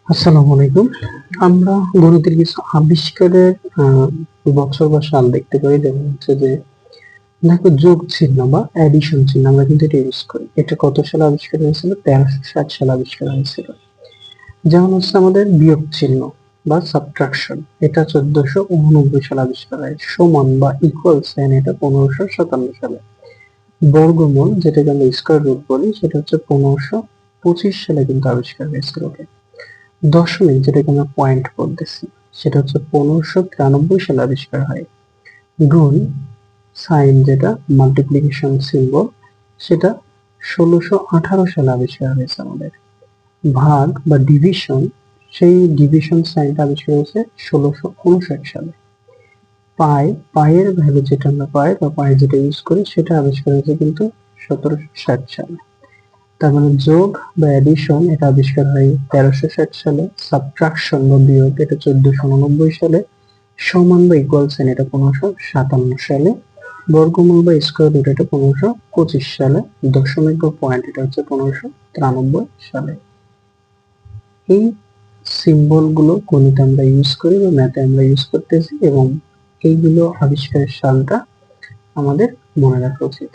আসসালামু আলাইকুম। আমরা গণিতের কিছু আবিষ্কারের বছর বা সাল দেখতে পারি। যেমন হচ্ছে যে দেখো, যোগ চিহ্ন বা অ্যাডিশন চিহ্ন আমরা কিন্তু এটা ইউজ করি। এটা কত সালে আবিষ্কার হয়েছিল? 1360 সালে আবিষ্কার হয়েছিল। যেমন হচ্ছে আমাদের বিয়োগ চিহ্ন বা সাবট্রাকশন, এটা 1489 সালে আবিষ্কার হয়। সমান বা ইকুয়াল সাইন, এটা 1557 সালে। বর্গমূল, যেটাকে আমরা স্কয়ার রুট বলি, সেটা হচ্ছে 1525 সালে কিন্তু আবিষ্কার হয়েছিল। দশমিক, যেটাকে আমরা পয়েন্ট বলতেছি, সেটা হচ্ছে 1593 সালে আবিষ্কার হয়। গুণ, সাইন, যেটা মাল্টিপ্লিকেশন সিম্বল, সেটা 1618 সালে আবিষ্কার হয়েছে আমাদের। ভাগ বা ডিভিশন, সেই ডিভিশন সাইনটা আবিষ্কার হয়েছে 1659 সালে। পাই, পাইয়ের ভ্যালু যেটা আমরা পাই বা পাই যেটা ইউজ করি, সেটা আবিষ্কার হয়েছে কিন্তু 1760 সালে। তার মানে যোগ বা অ্যাডিশন, এটা আবিষ্কার হয় 1360 সালে। সাবট্রাকশন বা বিয়োগ, এটা 1489 সালে। সমান বা ইকুয়াল সাইন, এটা 1557 সালে। বর্গমূল বা স্কয়ার রুট, এটা 1525 সালে। দশমিক বা পয়েন্ট, এটা হচ্ছে 1593 সালে। এই সিম্বল গুলো গণিতে আমরা ইউজ করি বা ম্যাথে আমরা ইউজ করতেছি, এবং এইগুলো আবিষ্কারের সালটা আমাদের মনে রাখা উচিত।